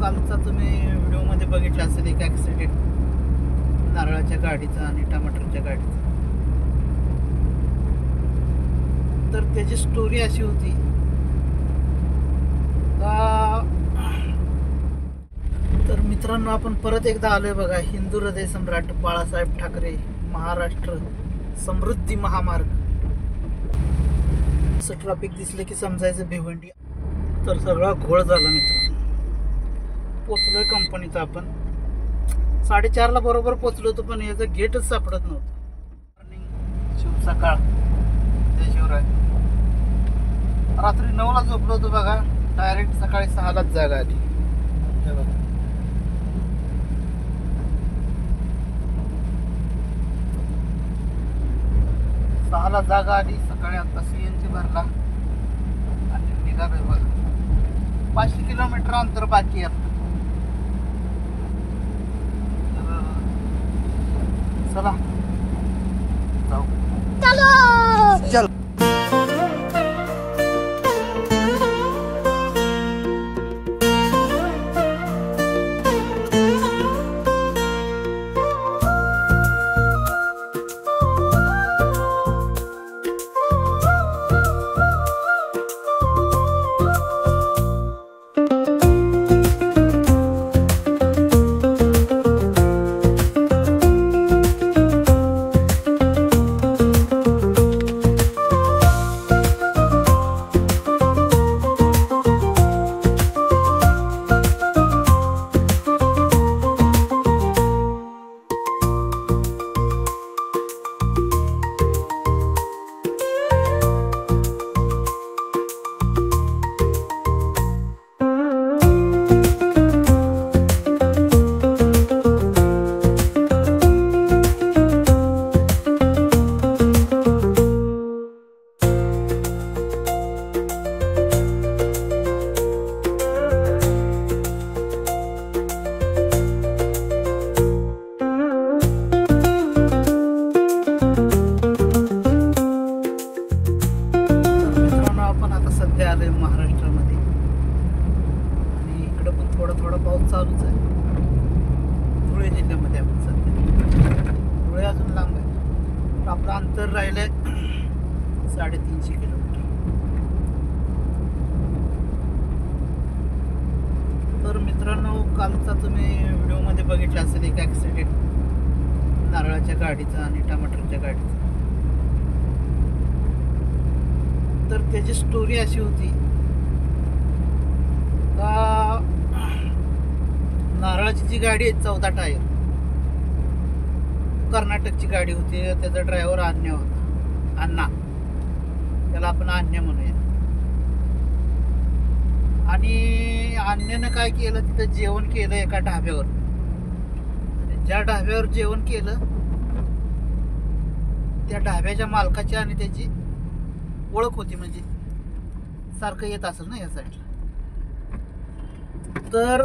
कालचा तुम्ही व्हिडिओमध्ये बघितला असेल एक ॲक्सिडेंट नारळाच्या गाडीचा आणि टमाटरच्या गाडीचा. तर त्याची स्टोरी अशी होती का, तर मित्रांनो आपण परत एकदा आलोय बघा हिंदू हृदय सम्राट बाळासाहेब ठाकरे महाराष्ट्र समृद्धी महामार्ग. असं ट्रॅफिक दिसलं की समजायचं भिवंडी. तर सगळा घोळ झाला मित्रांनो. पोचलोय कंपनीत आपण 4:30ला बरोबर पोचलो होतो, पण याचं गेटच सापडत नव्हतं. मॉर्निंग शिव सकाळ जय शिवराय. रात्री 9ला झोपलो होतो बघा, डायरेक्ट सकाळी 6लाच जागा आली. हे बघा सहाला जागा आली. सकाळी आता CNG भरला आणि निघालोय बघा. 500 किलोमीटर अंतर बाकी आहे. चला जाऊ. चलो. आलोय महाराष्ट्रामध्ये आणि इकडं पण थोडा पाऊस चालूच आहे. धुळे जिल्ह्यामध्ये आपण सध्या. धुळे अजून लांब आहे. तर आपलं अंतर राहिलंय 350 किलोमीटर. तर मित्रांनो कालचा तुम्ही व्हिडिओमध्ये बघितला असेल एक ॲक्सिडेंट नारळाच्या गाडीचा आणि टमाटरच्या गाडीचा. तर त्याची स्टोरी अशी होती का, नारळाची जी गाडी आहे 14 टायर कर्नाटकची गाडी होती. त्याचा ड्रायव्हर अन्या होता. अण्णा, त्याला आपण अन्या म्हणूया. आणि अन्यानं काय केलं, तिथं जेवण केलं एका ढाब्यावर. ज्या ढाब्यावर जेवण केलं त्या ढाब्याच्या मालकाची आणि त्याची ओळख होती, म्हणजे सारखं येत असेल ना या साईडला. तर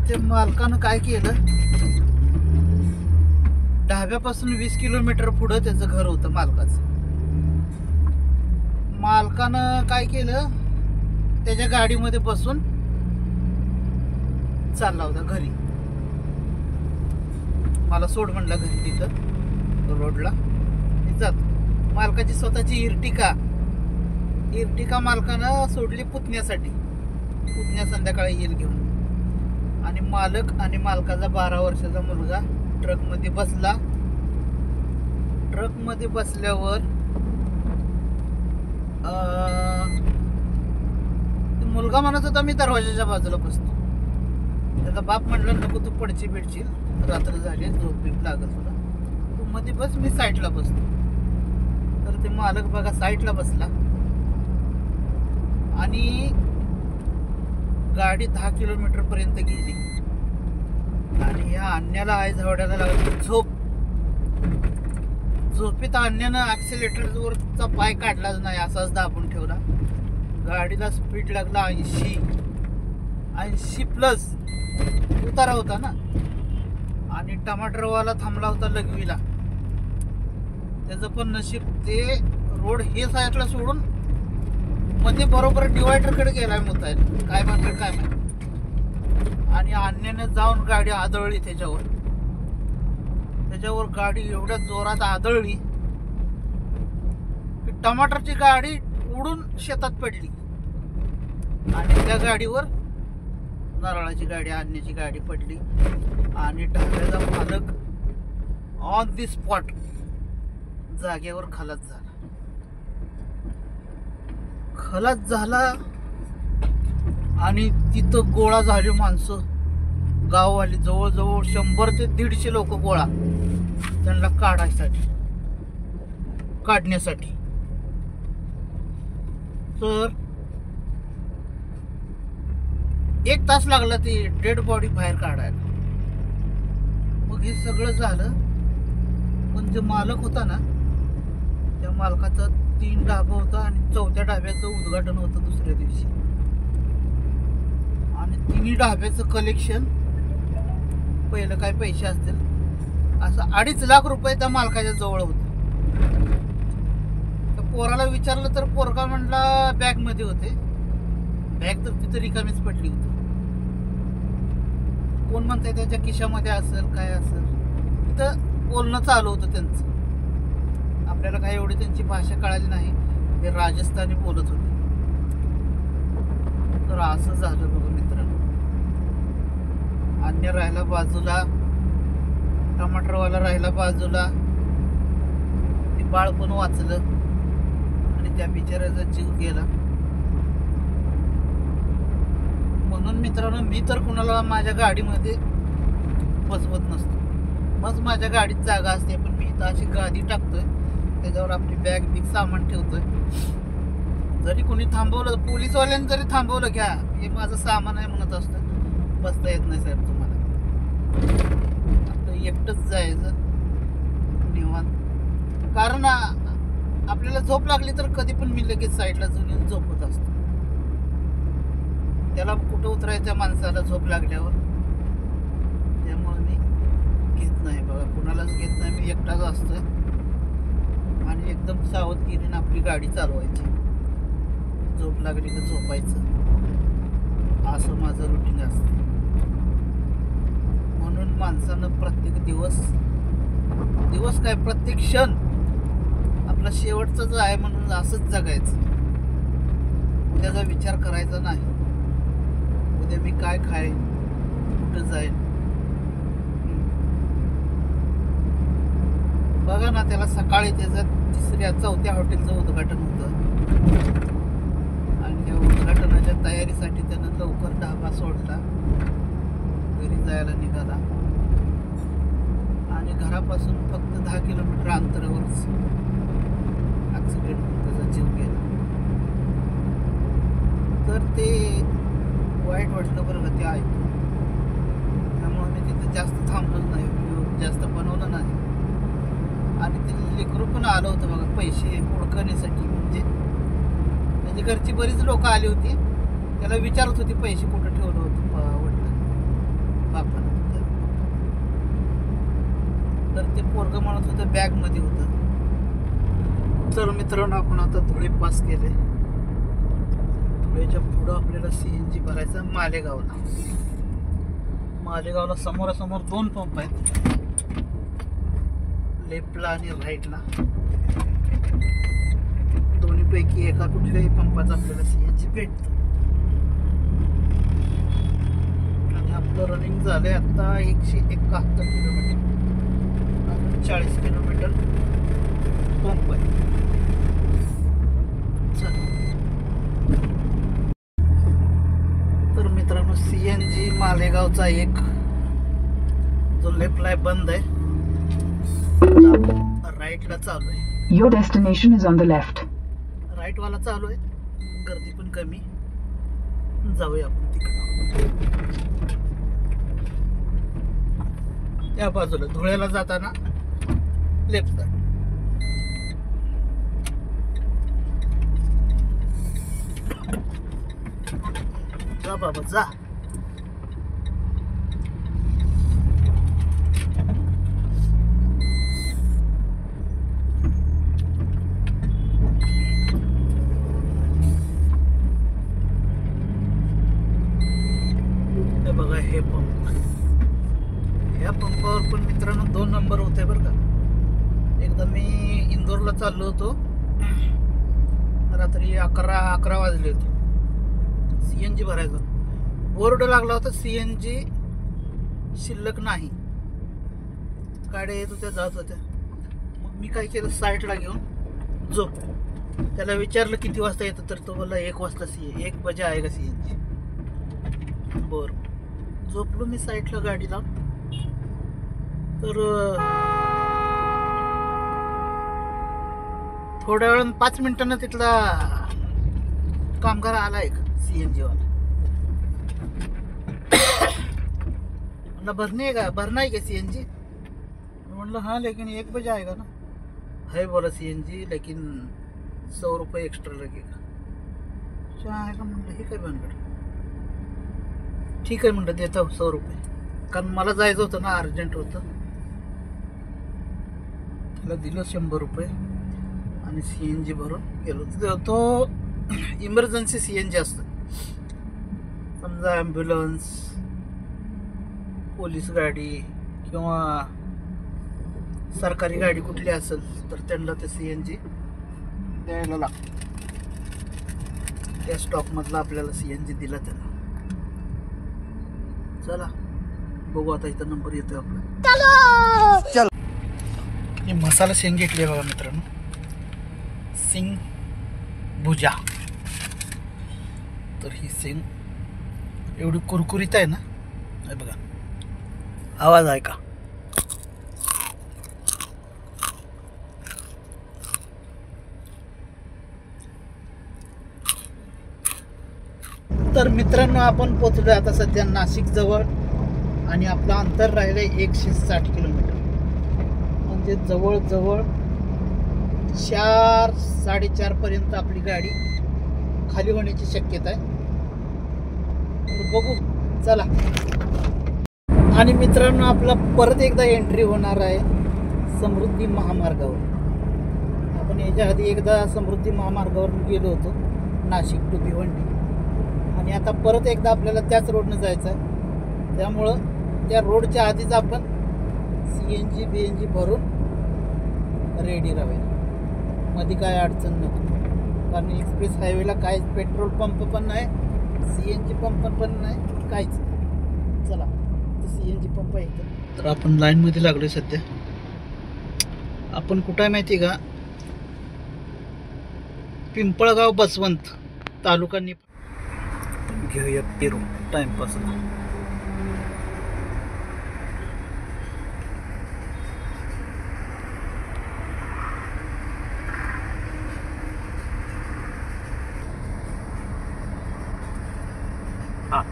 ते मालकानं काय केलं, ढाब्यापासून 20 किलोमीटर पुढं त्याचं घर होतं मालकाचं. मालकानं काय केलं, त्याच्या गाडीमध्ये बसून चालला होता घरी. मला सोड म्हणला घरी तिथं रोडला. मी जातो. मालकाची स्वतःची इर्टिका मालकानं सोडली पुतण्यासाठी. पुतण्या संध्याकाळी येईल घेऊन. आणि मालक आणि मालकाचा 12 वर्षाचा मुलगा ट्रकमध्ये बसला. ट्रकमध्ये बसल्यावर मुलगा म्हणत होता मी दरवाजाच्या बाजूला बसतो. त्याचा बाप म्हटला नको, तू पडची बिडशील, रात्र झाली, झोप बीप लागत तुला, तू मध्ये बस, मी साईडला बसतो. तर ते मालक बघा साईडला बसला आणि गाडी 10 किलोमीटर पर्यंत गेली. आणि ह्या अन्याला आई झवड्याला लागली झोप. झोपेत अन्यानं ॲक्सिलेटरवरचा पाय काढलाच नाही, असाच दाबून ठेवला. गाडीला स्पीड लागला 80 प्लस. उतारा होता ना. आणि टमाटरवाला थांबला होता लघवीला. त्याचं पण नशीब, ते रोड हे साईडला सोडून मध्ये बरोबर डिवायडरकडे गेलाय मुतायला. काय म्हणतात काय माहिती. आणि अन्याने जाऊन गाडी आदळली त्याच्यावर गाडी एवढ्या जोरात आदळली की टमाटरची गाडी उडून शेतात पडली आणि त्या गाडीवर नारळाची गाडी अन्याची गाडी पडली आणि ढाब्याचा मालक ऑन दी स्पॉट जागेवर खलास झाला आणि तिथं गोळा झाली माणसं गाववाली जवळजवळ 100 ते 150 लोक गोळा त्यांना काढण्यासाठी तर 1 तास लागला ती डेड बॉडी बाहेर काढायला. मग हे सगळं झालं पण जे मालक होता ना त्या मालकाचा 3 ढाबा होता आणि 4थ्या ढाब्याचं उद्घाटन होतं दुसऱ्या दिवशी आणि 3 ढाब्याचं कलेक्शन पहिलं काय पैसे असतील असं 2.5 लाख रुपये त्या मालकाच्या जवळ होतं. तर पोराला विचारलं तर पोरगा म्हणला बॅग मध्ये होते. बॅग तर तिथं रिकामीच पडली होती. कोण म्हणताय त्याच्या खिशामध्ये असेल काय असेल तिथं बोलणं चालू होतं त्यांचं. आपल्याला काही एवढी त्यांची भाषा कळाली नाही. ते राजस्थानी बोलत होते. तर असं झालं बघा मित्रांनो. अन्य राहिला बाजूला टमाटरवाला राहिला बाजूला. ते बाळ पण वाचलं आणि त्या बिचाऱ्याचा जीव गेला. म्हणून मित्रांनो मी तर कुणाला माझ्या गाडीमध्ये बसवत नसतो. मग माझ्या गाडीत जागा असते पण मी इथं अशी गादी टाकतोय त्याच्यावर आपली बॅग बिग सामान ठेवतोय. जरी कोणी थांबवलं पोलीसवाल्यांनी जरी थांबवलं घ्या हे माझं सामान आहे म्हणत असतं बसता येत नाही साहेब तुम्हाला. आपलं एकटंच जायचं निवांत. कारण आपल्याला झोप लागली तर कधी पण मी लगेच साईडला जाऊन झोपत असतो. त्याला कुठं उतरायचं त्या माणसाला झोप लागल्यावर. त्यामुळे मी घेत नाही बघा कुणालाच घेत नाही. मी एकटाच असतोय आणि एकदम सावधगिरीने आपली गाडी चालवायची. झोप लागली की झोपायचं असं माझं रुटीन असतं. म्हणून माणसानं प्रत्येक दिवस काय प्रत्येक क्षण आपला शेवटचा जो आहे म्हणून असंच जगायचं. उद्याचा विचार करायचा नाही. उद्या मी काय खाईन कुठं जाईन. बघा ना त्याला सकाळी त्याचं 3ऱ्या-4थ्या हॉटेलचं उद्घाटन होतं आणि त्या उद्घाटनाच्या तयारीसाठी त्यानं लवकर ढाबा सोडला. घरी जायला निघाला आणि घरापासून फक्त 10 किलोमीटर अंतरावरच ॲक्सिडेंट होऊन त्याचा जीव गेला. तर ते वाईट वाटलं बरं का ते ऐकून. त्यामुळे मी तिथे जास्त थांबलोच नाही. व्हिडिओ जास्त बनवलं नाही. आणि ते लेकरू पण आलं होतं बघा पैसे हुडकण्यासाठी. म्हणजे त्याची घरची बरीच लोक आली होती. त्याला विचारत होती पैसे कुठं ठेवलं होतं वडिलांनी बापानं. तर ते पोरगं म्हणत होतं बॅगमध्ये होतं. तर मित्रांनो आपण आता धुळे पास केले. धुळेच्या पुढं आपल्याला CNG भरायचं मालेगावला समोरासमोर 2 पंप आहेत. लेफ्टला आणि राईटला. दोन्हीपैकी एका कुठल्याही पंपाचा आपल्याला CNG भेटतं. आणि आपलं रनिंग झालंय आता 171 किलोमीटर. अजून 40 किलोमीटर पंप आहे. तर मित्रांनो CNG मालेगावचा एक जो लेफ्ट लाईन बंद आहे. राईटला चालू आहे. Your destination is on the left. Right वाला चालू आहे. गर्दी पण कमी. जाऊया आपण तिकडं. त्या बाजूला धुळ्याला जाताना लेफ्ट साईड. जा बाबा जा. बघा हे पंप. ह्या पंपावर पण मित्रांनो 2 नंबर होते बरं का. एकदा मी इंदोरला चाललो होतो, रात्री 11 वाजले होते. CNG भरायचा बोर्ड लागला होता, CNG शिल्लक नाही. गाड्या येत होत्या जात होत्या. मग मी काय केलं, साईडला घेऊन झोपलो. त्याला विचारलं किती वाजता येतं, तर तो बोलला 1 वाजता 1 बजे आहे का CNG. बरं, झोपलो मी साईडला गाडी लावून. तर थोड्या वेळानं 5 मिनिटांना तिथला कामगार आला एक CNG वाला. म्हणलं भरना है क्या CNG. म्हणलं हाँ, लेकिन 1 बजे आएगा ना. है बोला CNG, लेकिन 100 रुपये एक्स्ट्रा लगेगा. अच्छा आहे का म्हणलं, हे काय भानगड. ठीक आहे म्हणलं, देता 100 रुपये. कारण मला जायचं होतं ना, अर्जंट होतं. त्याला दिलं 100 रुपये आणि CNG भरून गेलो. तो इमर्जन्सी CNG असतं. समजा ॲम्ब्युलन्स, पोलीस गाडी किंवा सरकारी गाडी कुठली असेल तर त्यांना ते CNG द्यायला लागतं. त्या स्टॉकमधला आपल्याला CNG दिला त्याला. चला बघू आता, इथं नंबर येतोय आपला. चल, हे मसाला शेंग घेतली बघा मित्रांनो, सिंग भुजा. तर ही शेंग एवढी कुरकुरीत आहे ना, हे बघा, आवाज आहे का. तर मित्रांनो, आपण पोचलो आता सध्या नाशिक जवळ आणि आपलं अंतर राहिलंय 160 किलोमीटर. म्हणजे जवळजवळ 4-4:30 पर्यंत आपली गाडी खाली होण्याची शक्यता आहे. तर बघू, चला. आणि मित्रांनो, आपला परत एकदा एंट्री होणार आहे समृद्धी महामार्गावर. आपण याच्या आधी एकदा समृद्धी महामार्गावर गेलो होतो, नाशिक टू भिवंडी. आणि आता परत एकदा आपल्याला त्याच रोडनं जायचं आहे. त्यामुळं त्या रोडच्या आधीच आपण CNG BNG भरून रेडी राहावे. मध्ये काय अडचण नको, कारण एक्सप्रेस हायवेला काय पेट्रोल पंप पण नाही, CNG पंप पण नाही, काहीच. चला, CNG पंप आहे. तर आपण लाईनमध्ये लागलो सध्या. आपण कुठं आहे माहिती का, पिंपळगाव बसवंत तालुका घेऊया पेरू टाइमपासला. हाँ,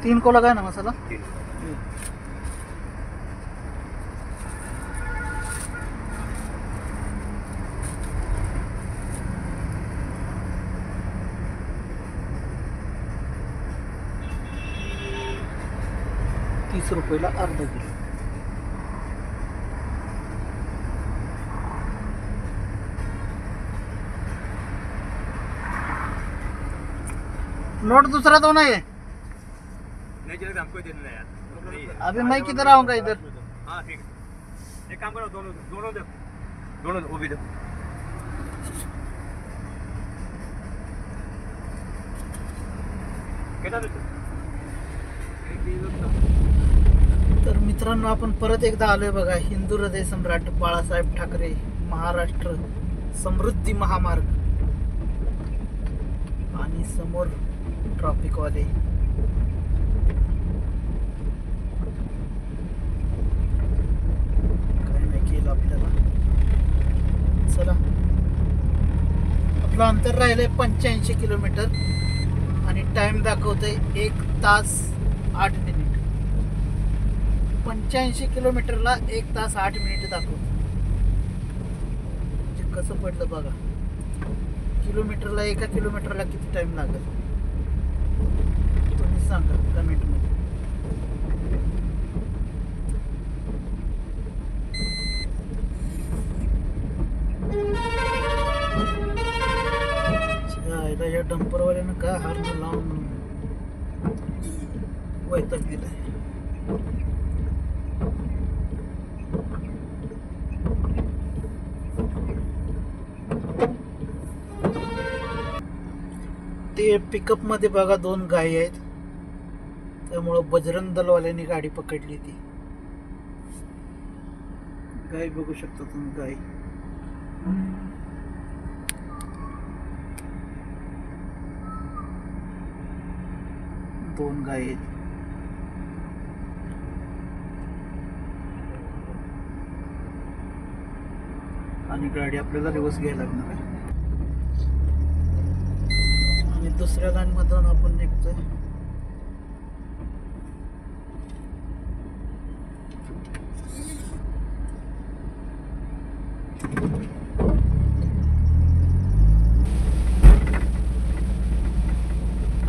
3 को लगाए ना मसाला. 30 रुपयाला अर्धा किलो. नोट दूसरा तो नहीं है. नहीं चलेगा, हमको ही देना है यार. अभी मैं किधर आऊँगा इधर. हाँ ठीक है, एक काम करो, दोनों दो, वो भी दो. कितना देतो? तर मित्रांनो, आपण परत एकदा आलोय बघा, हिंदू हृदय सम्राट बाळासाहेब ठाकरे महाराष्ट्र समृद्धी महामार्ग. आणि समोर ट्रॅफिक वाले. काय नाही केलं आपल्याला. चला, आपलं अंतर राहिलंय 85 किलोमीटर आणि टाइम दाखवतोय 1 तास 8 मिनिट. 85 किलोमीटरला 1 तास 8 मिनिट दाखवतो. म्हणजे कसं पडलं बघा. किलोमीटरला, 1 किलोमीटरला किती टाइम लागेल तुम्ही सांगा कमेंटमध्ये. या डंपरवाल्यानं काय हार्न लावून वैतागलेलं आहे. ते पिकअप मध्ये बघा 2 गायी आहेत, त्यामुळं बजरंग दलवाल्यांनी गाडी पकडली. ती गाय बघू शकता तुम्ही, गाय. दोन गाय आहेत. आणि गाडी आपल्याला रिवर्स घ्यायला लागणार आहे. आणि दुसऱ्या लाईन मधून आपण निघतोय.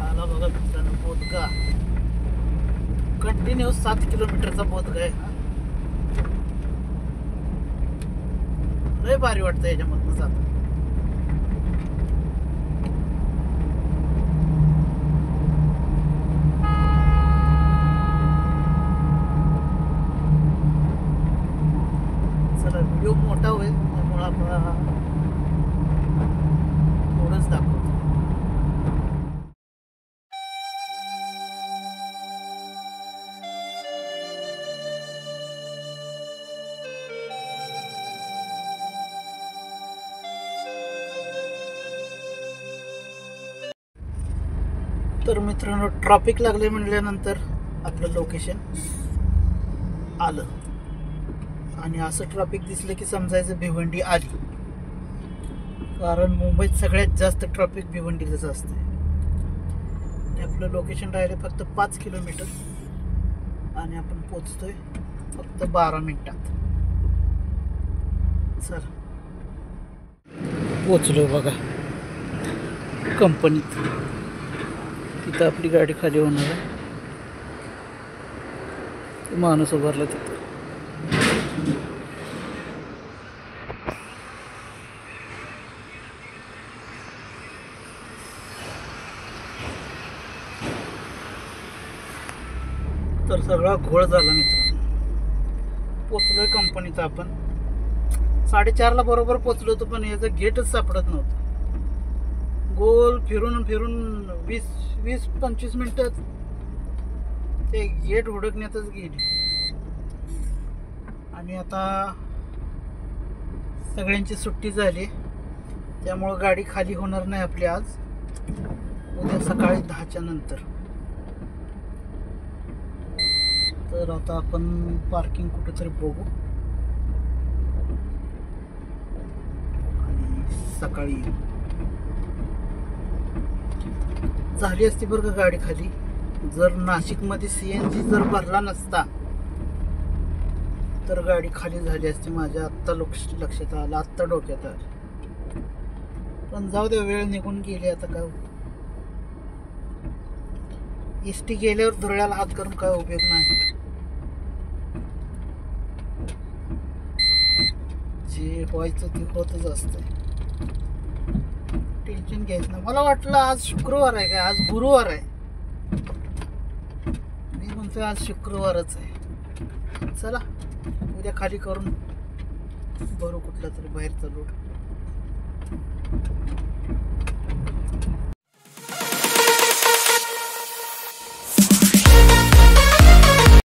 आला बघा मित्रांनो बोधगा. कंटिन्यू 7 किलोमीटरचा बोधगा आहे. लय भारी वाटतं याच्यामधनं जात. चला व्हिडिओ मोठा होईल त्यामुळे आपण थोडंच दाखवतो. तर मित्रांनो ट्रॅफिक लागले म्हणल्यानंतर आपलं लोकेशन आलं. आणि असं ट्रॅफिक दिसलं की समजायचं भिवंडी आली. कारण मुंबईत सगळ्यात जास्त ट्रॅफिक भिवंडीलाच असते. आपलं लोकेशन राहिले फक्त 5 किलोमीटर आणि आपण पोचतोय फक्त 12 मिनिटात. चला पोचलो बघा कंपनीत. तिथं आपली गाडी खाली होणार आहे. माणूस उभारला तिथं. तर सगळा घोळ झाला मित्रांनो. पोचलोय कंपनीत आपण. 4:30ला बरोबर पोचलो होतो, पण याचं गेटच सापडत नव्हतं. गोल फिरून फिरून 20-25 मिनिटात ते गेट हुडकण्यातच गेली. आणि आता सगळ्यांची सुट्टी झाली, त्यामुळं गाडी खाली होणार नाही आपली आज. उद्या सकाळी 10च्या नंतर. तर आता आपण पार्किंग कुठेतरी बघू आणि सकाळी झाली असती बरं का गाडी खाली. जर नाशिकमध्ये CNG जर भरला नसता तर गाडी खाली झाली असती. माझ्या आत्ता लक्षात आलं, आत्ता डोक्यात आलं. पण जाऊ दे, वेळ निघून गेली. आता काय एसटी गेल्यावर धुरळ्याला हात करून काय उपयोग नाही. जे व्हायचं ते होतच असतंय. टेन्शन घ्यायचं नाही. मला वाटलं आज शुक्रवार आहे काय, आज गुरुवार आहे. मी म्हणतोय आज शुक्रवारच आहे. चला उद्या खाली करून भरू कुठला तरी बाहेरचा लोड.